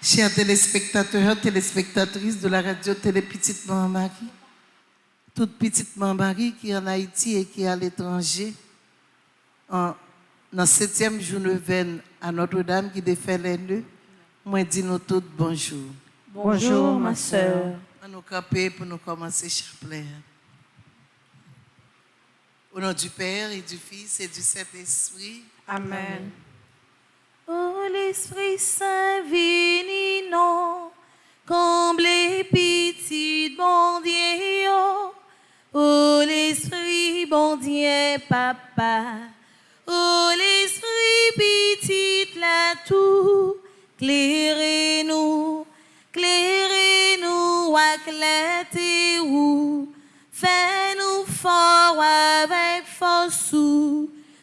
Chers téléspectateurs, téléspectatrices de la radio Télé Petite Marie, toute Petite Marie qui est en Haïti et qui est à l'étranger, dans le 7e jour neuvaine à Notre-Dame qui défait les nœuds, moi dis nous toutes bonjour. Bonjour ma sœur. On nous camper pour nous commencer chapelet. Au nom du Père et du Fils et du Saint-Esprit. Amen. Oh l'Esprit Saint, vini non, comblez petit bon Dieu. Oh l'Esprit bon Dieu papa. Oh l'Esprit petit là tout, clairez-nous, éclairez-nous, fais-nous fort avec force,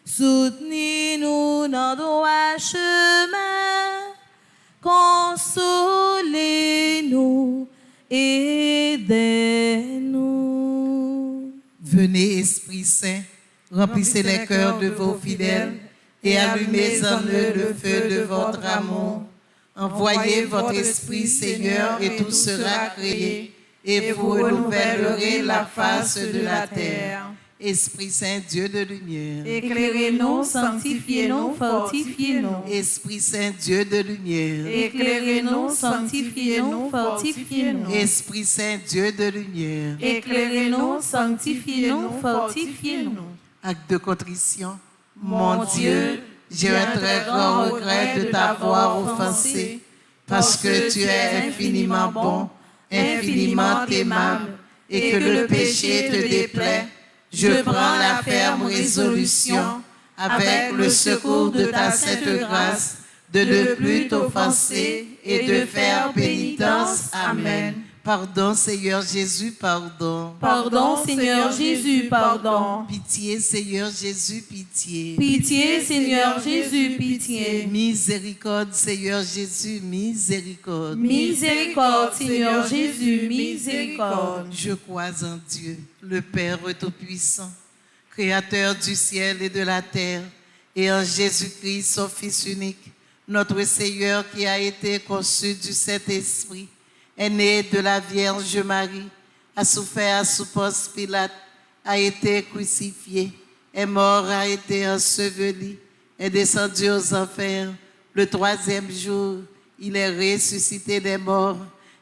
soutenez-nous dans droit chemin, consolez-nous, aidez-nous. Venez, Esprit Saint, remplissez les cœurs de vos fidèles et allumez en eux le feu de votre amour. Envoyez votre Esprit, Seigneur, et tout sera créé, et vous renouvellerez la face de la terre. Esprit Saint, Dieu de lumière. Éclairez-nous, sanctifiez-nous, fortifiez-nous. Esprit Saint, Dieu de lumière. Éclairez-nous, sanctifiez-nous, fortifiez-nous. Esprit Saint, Dieu de lumière. Éclairez-nous, sanctifiez-nous, fortifiez-nous. Acte de contrition. Mon Dieu, j'ai un très grand regret de t'avoir offensé, parce que tu es infiniment bon, infiniment aimable, et que le péché te déplaît. Je prends la ferme résolution, avec le secours de ta sainte grâce, de ne plus t'offenser et de faire pénitence. Amen. Pardon, Seigneur Jésus, pardon. Pardon, Seigneur Jésus, pardon. Pitié, Seigneur Jésus, pitié. Pitié, Seigneur Jésus, pitié. Miséricorde, Seigneur Jésus, miséricorde. Miséricorde, Seigneur Jésus, miséricorde. Je crois en Dieu, le Père Tout-Puissant, Créateur du ciel et de la terre, et en Jésus-Christ, son Fils unique, notre Seigneur qui a été conçu du Saint-Esprit, est né de la Vierge Marie, a souffert sous Ponce Pilate, a été crucifié, est mort, a été enseveli, est descendu aux enfers. Le 3e jour, il est ressuscité des morts,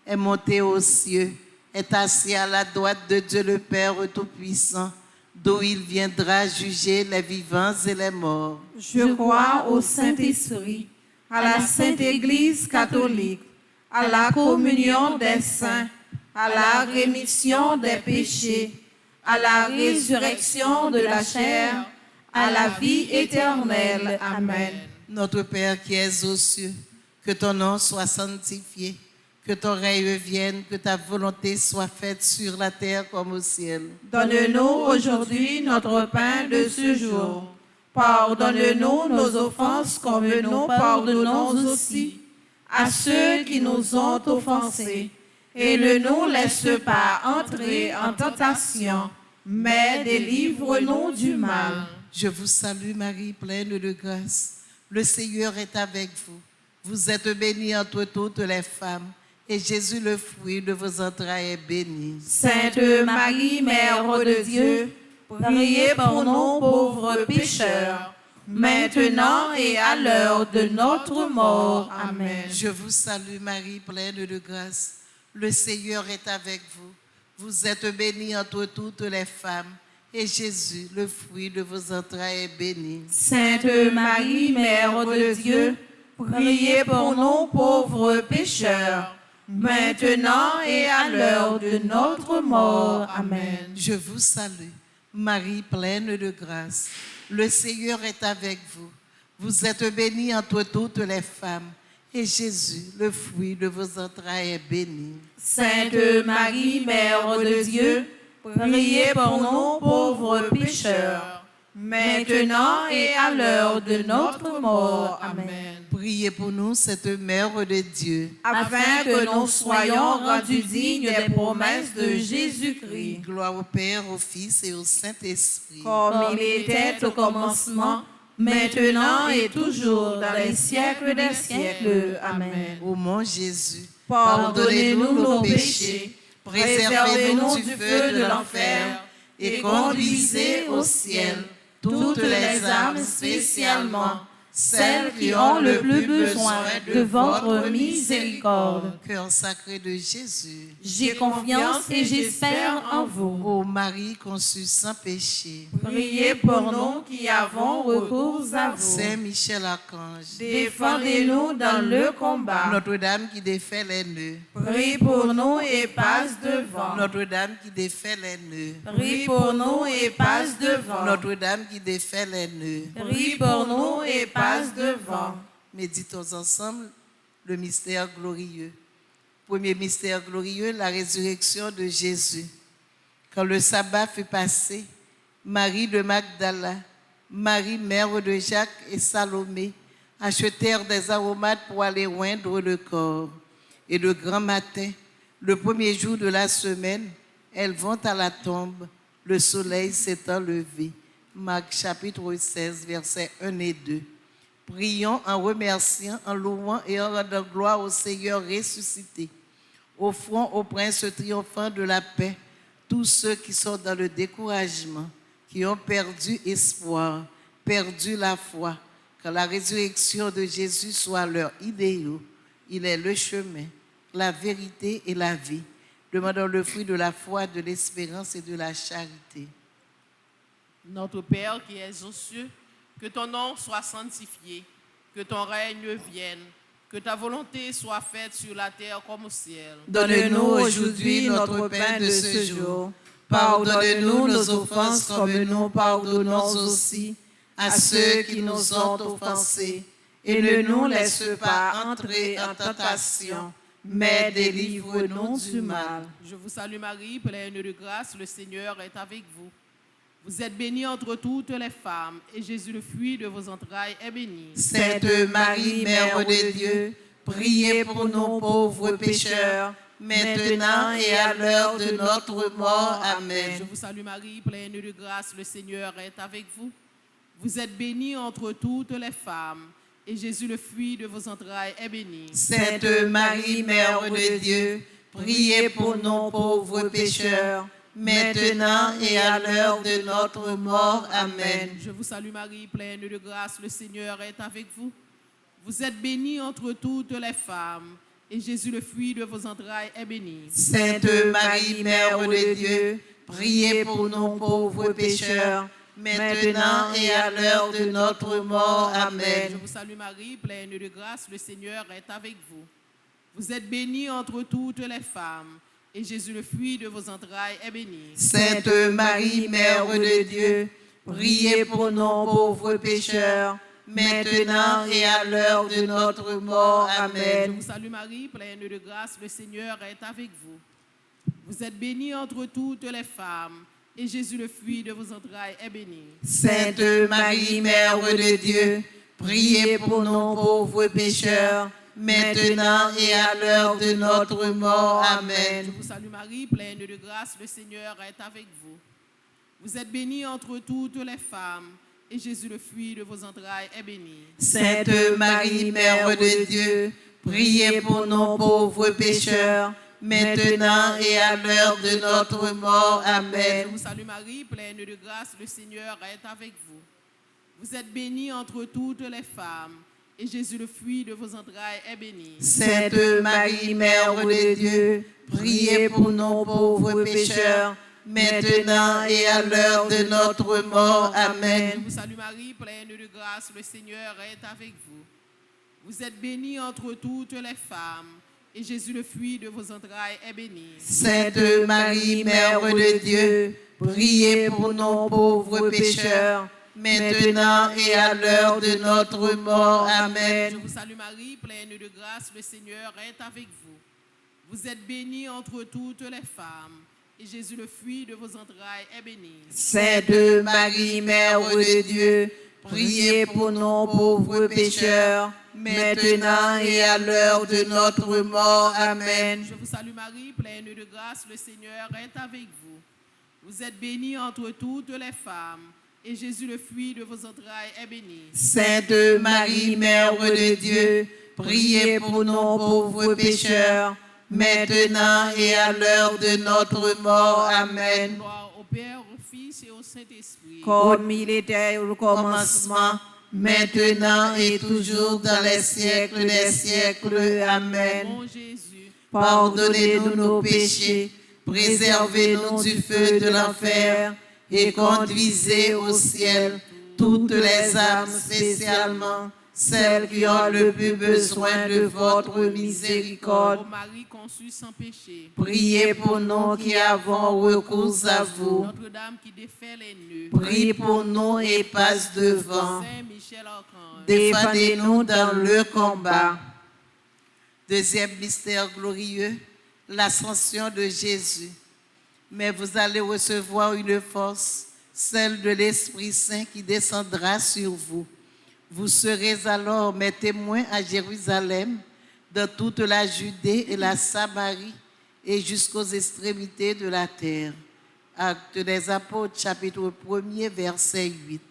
est monté aux cieux, est assis à la droite de Dieu le Père Tout-Puissant, d'où il viendra juger les vivants et les morts. Je crois au Saint-Esprit, à la Sainte Église catholique, à la communion des saints, à la rémission des péchés, à la résurrection de la chair, à la vie éternelle. Amen. Notre Père qui es aux cieux, que ton nom soit sanctifié, que ton règne vienne, que ta volonté soit faite sur la terre comme au ciel. Donne-nous aujourd'hui notre pain de ce jour. Pardonne-nous nos offenses comme nous pardonnons aussi à ceux qui nous ont offensés, et ne nous laisse pas entrer en tentation, mais délivre-nous du mal. Je vous salue Marie, pleine de grâce. Le Seigneur est avec vous. Vous êtes bénie entre toutes les femmes, et Jésus, le fruit de vos entrailles, est béni. Sainte Marie, Mère de Dieu, priez pour nous pauvres pécheurs, maintenant et à l'heure de notre mort. Amen. Je vous salue Marie, pleine de grâce. Le Seigneur est avec vous. Vous êtes bénie entre toutes les femmes, et Jésus, le fruit de vos entrailles, est béni. Sainte Marie, Mère de Dieu, priez pour nous pauvres pécheurs, maintenant et à l'heure de notre mort. Amen. Je vous salue Marie, pleine de grâce. Le Seigneur est avec vous. Vous êtes bénie entre toutes les femmes, et Jésus, le fruit de vos entrailles, est béni. Sainte Marie, Mère de Dieu, priez pour nous pauvres pécheurs, maintenant et à l'heure de notre mort. Amen. Priez pour nous, cette Mère de Dieu, afin que nous soyons rendus dignes des promesses de Jésus-Christ. Gloire au Père, au Fils et au Saint-Esprit. Comme il était au commencement, maintenant et toujours, dans les siècles des siècles. Amen. Ô mon Jésus, Pardonnez-nous nos péchés, préservez-nous du feu de l'enfer et conduisez au ciel toutes les âmes, spécialement celles qui ont le plus besoin de votre miséricorde. Cœur sacré de Jésus, J'ai confiance et j'espère en vous. ô Marie conçue sans péché, Priez pour nous qui avons recours à vous. Saint Michel Archange, Défendez-nous dans le combat. Notre-Dame qui défait les nœuds, Prie pour nous et passe devant. Notre-Dame qui défait les nœuds, Prie pour nous et passe devant. Notre-Dame qui défait les nœuds. Prie pour nous et passe devant. Méditons ensemble le mystère glorieux. Premier mystère glorieux, la résurrection de Jésus. Quand le sabbat fut passé, Marie de Magdala, Marie mère de Jacques et Salomé achetèrent des aromates pour aller oindre le corps. Et le grand matin, le premier jour de la semaine, elles vont à la tombe, le soleil s'étant levé. Marc chapitre 16, versets 1 et 2. Prions en remerciant, en louant et en rendant gloire au Seigneur ressuscité. Offrons au Prince triomphant de la paix tous ceux qui sont dans le découragement, qui ont perdu espoir, perdu la foi, que la résurrection de Jésus soit leur idéal. Il est le chemin, la vérité et la vie. Demandons le fruit de la foi, de l'espérance et de la charité. Notre Père qui es aux cieux, que ton nom soit sanctifié, que ton règne vienne, que ta volonté soit faite sur la terre comme au ciel. Donne-nous aujourd'hui notre pain de ce jour. Pardonne-nous nos offenses comme nous pardonnons aussi à ceux qui nous ont offensés. Et ne nous laisse pas entrer en tentation, mais délivre-nous du mal. Je vous salue Marie, pleine de grâce, le Seigneur est avec vous. Vous êtes bénie entre toutes les femmes, et Jésus, le fruit de vos entrailles, est béni. Sainte Marie, Mère de Dieu, priez pour nous pauvres pécheurs, maintenant et à l'heure de notre mort. Amen. Je vous salue Marie, pleine de grâce, le Seigneur est avec vous. Vous êtes bénie entre toutes les femmes, et Jésus, le fruit de vos entrailles, est béni. Sainte Marie, Mère de Dieu, priez pour nous pauvres pécheurs, maintenant et à l'heure de notre mort. Amen. Je vous salue Marie, pleine de grâce, le Seigneur est avec vous. Vous êtes bénie entre toutes les femmes, et Jésus, le fruit de vos entrailles, est béni. Sainte Marie, Mère de Dieu, priez pour nous pauvres pécheurs, maintenant et à l'heure de notre mort. Amen. Je vous salue Marie, pleine de grâce, le Seigneur est avec vous. Vous êtes bénie entre toutes les femmes, et Jésus, le fruit de vos entrailles, est béni. Sainte Marie, Mère de Dieu, priez pour nous pauvres pécheurs, maintenant et à l'heure de notre mort. Je Amen. vous salue Marie, pleine de grâce, le Seigneur est avec vous. Vous êtes bénie entre toutes les femmes, et Jésus, le fruit de vos entrailles, est béni. Sainte Marie, Mère de Dieu, priez pour nous pauvres pécheurs, maintenant et à l'heure de notre mort. Amen. Je vous salue Marie, pleine de grâce, le Seigneur est avec vous. Vous êtes bénie entre toutes les femmes, et Jésus, le fruit de vos entrailles, est béni. Sainte Marie, Mère de Dieu, priez pour nous pauvres pécheurs, maintenant et à l'heure de notre mort. Je Amen. vous salue Marie, pleine de grâce, le Seigneur est avec vous. Vous êtes bénie entre toutes les femmes, et Jésus, le fruit de vos entrailles, est béni. Sainte Marie, Mère de Dieu, priez pour nous pauvres pécheurs, maintenant et à l'heure de notre mort. Je Amen. vous salue Marie, pleine de grâce, le Seigneur est avec vous. Vous êtes bénie entre toutes les femmes, et Jésus, le fruit de vos entrailles, est béni. Sainte Marie, Mère de Dieu, priez pour nous pauvres pécheurs, maintenant et à l'heure de notre mort. Je Amen. vous salue Marie, pleine de grâce, le Seigneur est avec vous. Vous êtes bénie entre toutes les femmes, et Jésus, le fruit de vos entrailles, est béni. Sainte Marie, Mère de Dieu, priez pour nous pauvres pécheurs, maintenant et à l'heure de notre mort. Amen. Je vous salue Marie, pleine de grâce, le Seigneur est avec vous. Vous êtes bénie entre toutes les femmes, et Jésus, le fruit de vos entrailles, est béni. Sainte Marie, Mère de Dieu, priez pour nous pauvres pécheurs, maintenant et à l'heure de notre mort. Amen. Gloire au Père, au Fils et au Saint-Esprit. Comme il était au commencement, maintenant et toujours dans les siècles des siècles. Amen. Mon Jésus, Pardonnez-nous nos péchés, préservez-nous du feu de l'enfer et conduisez au ciel toutes les âmes, spécialement celles qui ont le plus besoin de votre miséricorde. ô Marie conçue sans péché, Priez pour nous qui avons recours à vous. Notre-Dame qui défait les nœuds, Priez pour nous et passe devant. Saint Michel Archange, Défendez-nous dans le combat. Deuxième mystère glorieux, l'ascension de Jésus. Mais vous allez recevoir une force, celle de l'Esprit Saint qui descendra sur vous. Vous serez alors mes témoins à Jérusalem, dans toute la Judée et la Samarie et jusqu'aux extrémités de la terre. Actes des Apôtres, chapitre 1er, verset 8.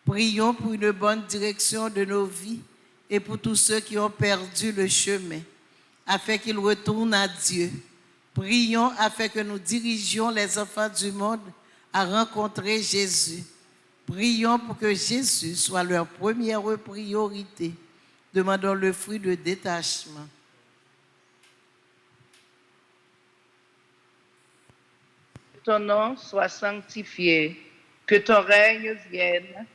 Prions pour une bonne direction de nos vies et pour tous ceux qui ont perdu le chemin, afin qu'ils retournent à Dieu. Prions afin que nous dirigions les enfants du monde à rencontrer Jésus. Prions pour que Jésus soit leur première priorité. Demandons le fruit de détachement. Que ton nom soit sanctifié, que ton règne vienne,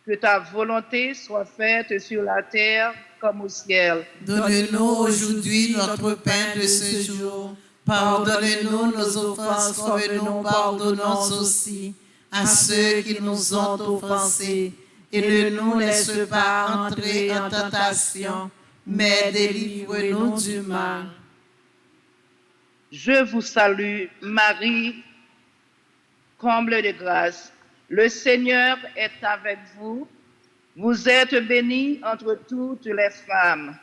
que ta volonté soit faite sur la terre comme au ciel. Donne-nous aujourd'hui notre pain de ce jour. Pardonne-nous nos offenses comme nous pardonnons aussi à ceux qui nous ont offensés. Et ne nous laisse pas entrer en tentation, mais délivre-nous du mal. Je vous salue, Marie, comble de grâce. Le Seigneur est avec vous. Vous êtes bénie entre toutes les femmes.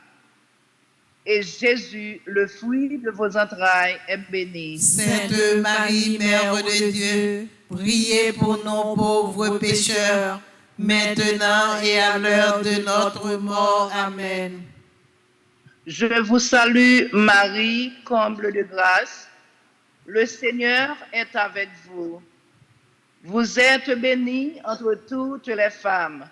Et Jésus, le fruit de vos entrailles, est béni. Sainte Marie, Mère de Dieu, priez pour nos pauvres pécheurs, maintenant et à l'heure de notre mort. Amen. Je vous salue, Marie, comble de grâce. Le Seigneur est avec vous. Vous êtes bénie entre toutes les femmes.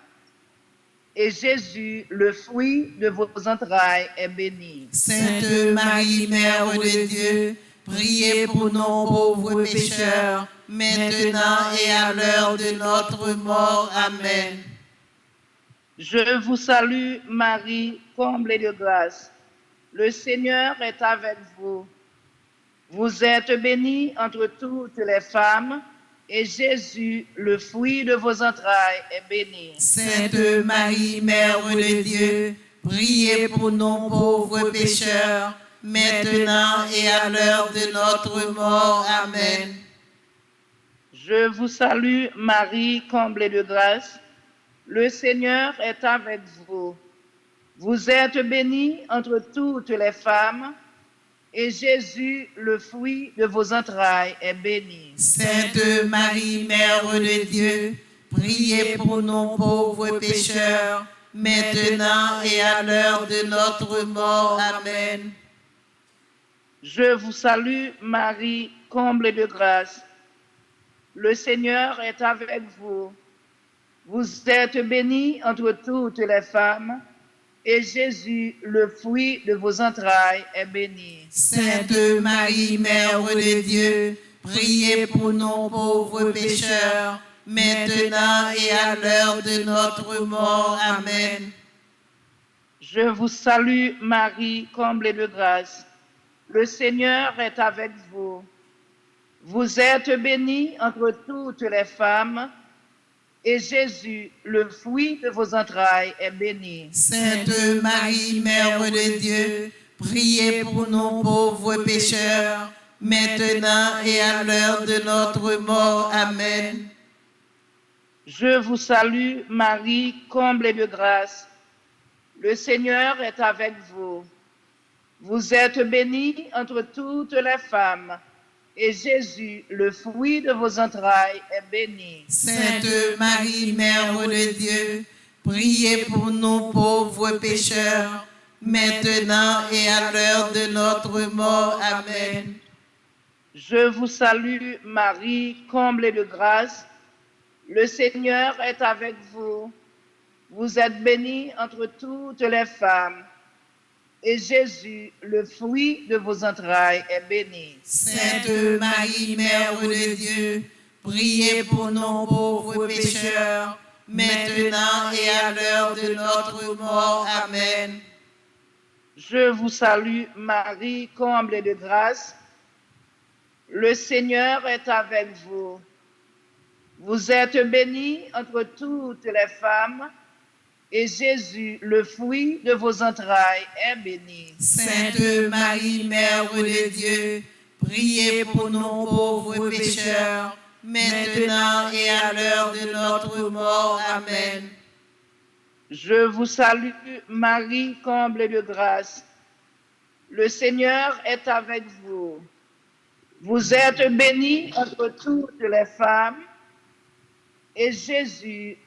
Et Jésus, le fruit de vos entrailles, est béni. Sainte Marie, Mère de Dieu, priez pour nos pauvres pécheurs, maintenant et à l'heure de notre mort. Amen. Je vous salue, Marie, comble de grâce. Le Seigneur est avec vous. Vous êtes bénie entre toutes les femmes, et Jésus, le fruit de vos entrailles, est béni. Sainte Marie, Mère de Dieu, priez pour nos pauvres pécheurs, maintenant et à l'heure de notre mort. Amen. Je vous salue, Marie, comble de grâce. Le Seigneur est avec vous. Vous êtes bénie entre toutes les femmes, et Jésus, le fruit de vos entrailles, est béni. Sainte Marie, Mère de Dieu, priez pour nos pauvres pécheurs, maintenant et à l'heure de notre mort. Amen. Je vous salue, Marie, comble de grâce. Le Seigneur est avec vous. Vous êtes bénie entre toutes les femmes, et Jésus, le fruit de vos entrailles, est béni. Sainte Marie, Mère de Dieu, priez pour nos pauvres pécheurs, maintenant et à l'heure de notre mort. Amen. Je vous salue, Marie, comble de grâce. Le Seigneur est avec vous. Vous êtes bénie entre toutes les femmes, et Jésus, le fruit de vos entrailles, est béni. Sainte Marie, Mère de Dieu, priez pour nos pauvres pécheurs, maintenant et à l'heure de notre mort. Amen. Je vous salue, Marie, comble de grâce. Le Seigneur est avec vous. Vous êtes bénie entre toutes les femmes, et Jésus, le fruit de vos entrailles, est béni. Sainte Marie, Mère de Dieu, priez pour nous pauvres pécheurs, maintenant et à l'heure de notre mort. Amen. Je vous salue, Marie, comblée de grâce. Le Seigneur est avec vous. Vous êtes bénie entre toutes les femmes. Et Jésus, le fruit de vos entrailles, est béni. Sainte Marie, Mère de Dieu, priez pour nous pauvres pécheurs, maintenant et à l'heure de notre mort. Amen. Je vous salue, Marie, comblée de grâce. Le Seigneur est avec vous. Vous êtes bénie entre toutes les femmes, et Jésus, le fruit de vos entrailles, est béni. Sainte Marie, Mère de Dieu, priez pour nous pauvres pécheurs, maintenant et à l'heure de notre mort. Amen. Je vous salue, Marie, comblée de grâce. Le Seigneur est avec vous. Vous êtes bénie entre toutes les femmes, et Jésus,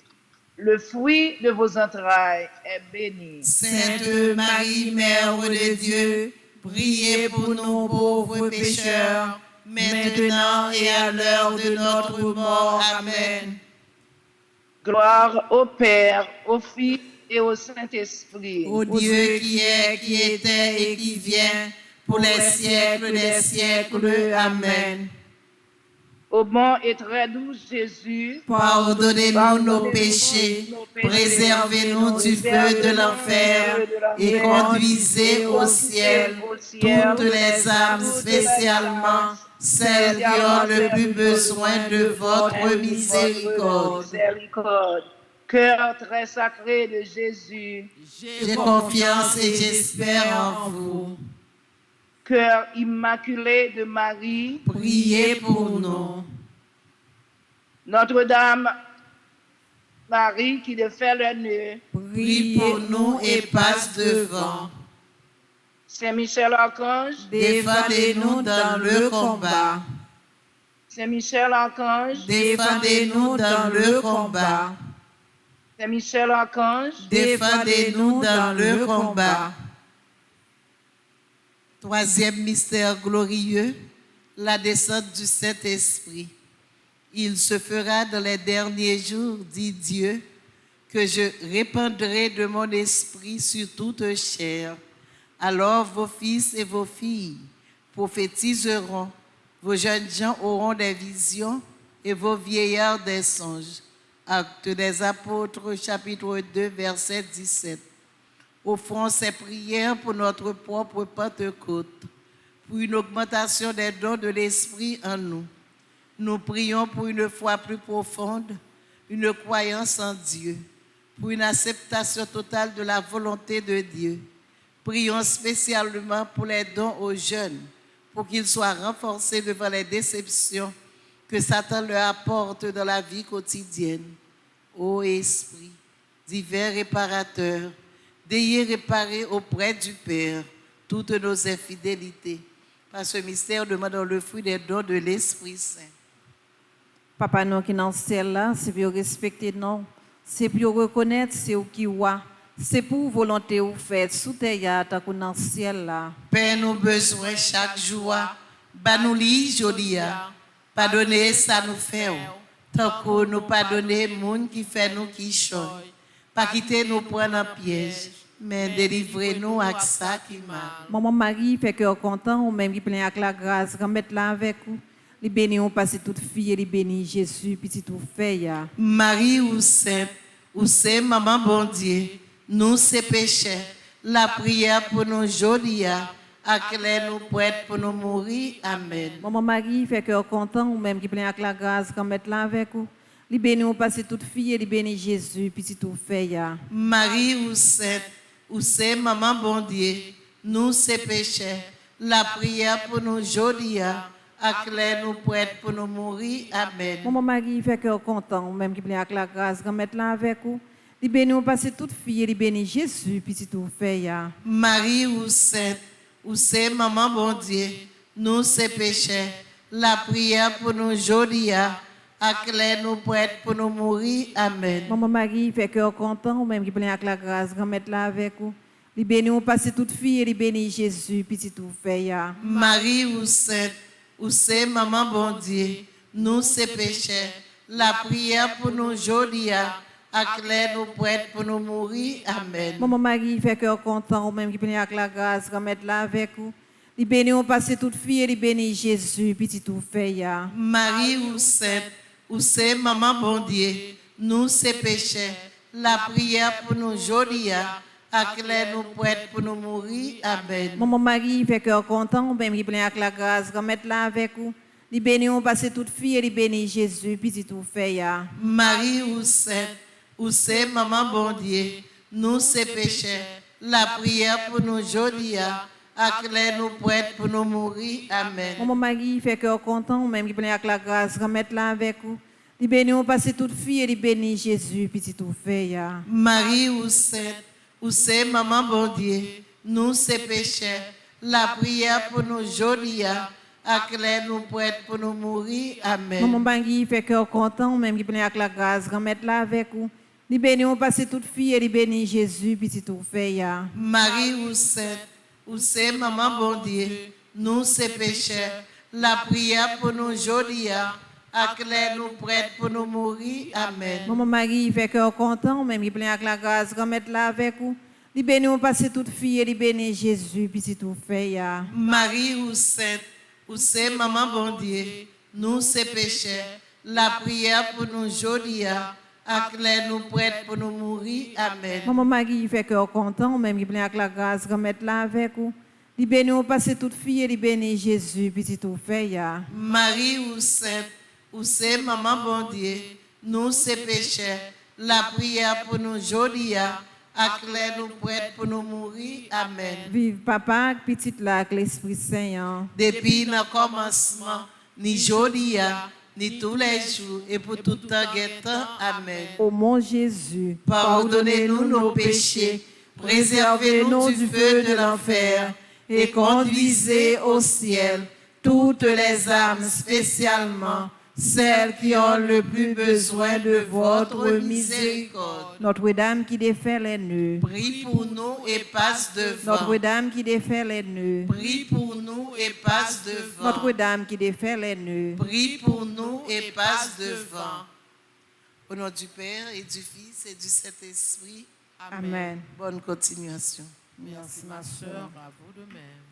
le fruit de vos entrailles, est béni. Sainte Marie, Mère de Dieu, priez pour nous pauvres pécheurs, maintenant et à l'heure de notre mort. Amen. Gloire au Père, au Fils et au Saint-Esprit. Ô Dieu qui est, qui était et qui vient, pour les siècles des siècles. Amen. Ô bon et très doux Jésus, Pardonnez-nous nos péchés, préservez-nous du feu de l'enfer et conduisez au ciel toutes les âmes, spécialement celles qui ont le plus besoin de votre miséricorde. Cœur très sacré de Jésus, J'ai confiance et j'espère en vous. Cœur immaculé de Marie, Priez pour nous. Notre-Dame Marie qui défait le nœud, Prie pour nous et passe devant. Saint-Michel Archange, Défendez-nous dans le combat. Saint-Michel Archange, Défendez-nous dans le combat. Saint-Michel Archange, Défendez-nous dans le combat. Troisième mystère glorieux, la descente du Saint-Esprit. Il se fera dans les derniers jours, dit Dieu, que je répandrai de mon esprit sur toute chair. Alors vos fils et vos filles prophétiseront, vos jeunes gens auront des visions et vos vieillards des songes. Actes des Apôtres, chapitre 2, verset 17. Offrons ces prières pour notre propre Pentecôte, pour une augmentation des dons de l'Esprit en nous. Nous prions pour une foi plus profonde, une croyance en Dieu, pour une acceptation totale de la volonté de Dieu. Prions spécialement pour les dons aux jeunes, pour qu'ils soient renforcés devant les déceptions que Satan leur apporte dans la vie quotidienne. Ô Esprit, divin réparateur, d'ayez réparé auprès du Père toutes nos infidélités. Par ce mystère, demandons le fruit des dons de l'Esprit Saint. Papa, nous qui dans le ciel là, c'est pour respecter nous, c'est pour reconnaître c'est où qui est, c'est pour volonté ou fait sous terre tant qu'on dans le ciel là. Père, nous besoin chaque jour, bah nous li jodia, pardonnez ça nous fait, tant que nous pardonner moun qui fait nous qui choy, pas quitter nous prendre en piège, mais délivrez-nous avec ça qui mal. Maman Marie fait cœur content ou même qui plein avec la grâce, remettre là avec vous. Les bénis ont passé toute fille et les bénis Jésus petit tout fait ya. Marie ou c'est maman bon Dieu, nous c'est péchés, la prière pour nous jodia, acclare nous prête pour nous mourir. Amen. Maman Marie fait cœur content ou même qui plein avec la grâce, remettre là avec vous. Les bénis ont passé toute fille et les bénis Jésus petit tout fait ya. Marie ou c'est maman bon Dieu, nous c'est péchés, la prière pour nous jodia, acclare nous prête pour nous mourir. Amen. Maman Marie fait cœur content, ou même qui plein avec la grâce, remettre là avec vous. Les bénis ont passé toute fille et les bénis Jésus petit tout fait ya. Marie ou c'est maman bon Dieu, nous c'est péchés, la prière pour nous aujourd'hui, acclare nous prêts pour nous mourir. Amen. Maman Marie, fait cœur content, ou même qui plein avec la grâce, grand-mère là avec vous. Li béni ou passer toute fille, et li béni Jésus, petit tout fait ya. Marie ou sainte, ou c'est maman bon Dieu, nous c'est pécheurs, la prière pour nous aujourd'hui, acclare nous prêts pour nous mourir. Amen. Maman Marie, fait cœur content, ou même qui plein avec la grâce, grand-mère là avec vous. Li béni ou passer toute fille, et li béni Jésus, petit tout fait ya. Marie ou sainte, ou c'est maman bon Dieu, nous c'est pécheurs, la prière pour nous aujourd'hui, acclare nous prêts pour nous mourir. Amen. Maman Marie, fait cœur content, ou même qui plein avec la grâce, grand-mère là avec vous. Li béni ou passer toute fille, et li béni Jésus, petit tout fait ya. Marie ou sainte, ou c'est maman bon Dieu, nous c'est pécheurs, la prière pour nous aujourd'hui, acclare nous prêts pour nous mourir. Amen. Maman Marie, fait cœur content, ou même qui plein avec la grâce, grand-mère là avec vous. Li béni ou passer toute fille, et li béni Jésus, petit tout fait ya. Marie ou sainte, ou c'est maman bon Dieu, nous c'est pécheurs, la prière pour nous aujourd'hui, acclare nous prêts pour nous mourir. Amen. Maman Marie, fait cœur content, ou même qui plein avec la grâce, grand-mère là avec vous. Li béni ou passer toute fille, et li béni Jésus, petit tout fait ya. Marie ou sainte, ou c'est maman bon Dieu, nous c'est pécheurs, la prière pour nous aujourd'hui, acclare nous prêts pour nous mourir. Amen. Maman Marie, fait cœur content, ou même qui plein avec la grâce, grand-mère là avec vous. Li béni ou passer toute fille, et li béni Jésus, petit tout fait ya. Marie ou sainte, ou c'est maman bon Dieu, nous c'est pécheurs, la prière pour nous aujourd'hui, acclare nous prêts pour nous mourir. Amen. Maman Marie, fait cœur content, ou même qui plein avec la grâce, grand-mère là avec vous. Li béni ou passer toute fille, et li béni Jésus, petit tout fait ya. Marie ou sainte, ou c'est maman bon Dieu, nous c'est pécheurs, la prière pour nous aujourd'hui, acclare nous prêts pour nous mourir. Amen. Vive papa, petite là, avec l'Esprit Saint. Depuis le commencement, ni aujourd'hui, ni tous les jours, et pour tout temps guettant. Amen. Ô mon Jésus, Pardonnez-nous nos péchés, préservez-nous du feu de l'enfer, et conduisez au ciel toutes les âmes, spécialement celles qui ont le plus besoin de votre miséricorde. Notre-Dame qui défait les nœuds, Prie pour nous et passe devant. Notre-Dame qui défait les nœuds, Prie pour nous et passe devant. Notre-Dame qui défait les nœuds. Prie pour nous et passe devant. Au nom du Père et du Fils et du Saint-Esprit. Amen. Bonne continuation. Merci ma soeur, à vous de même.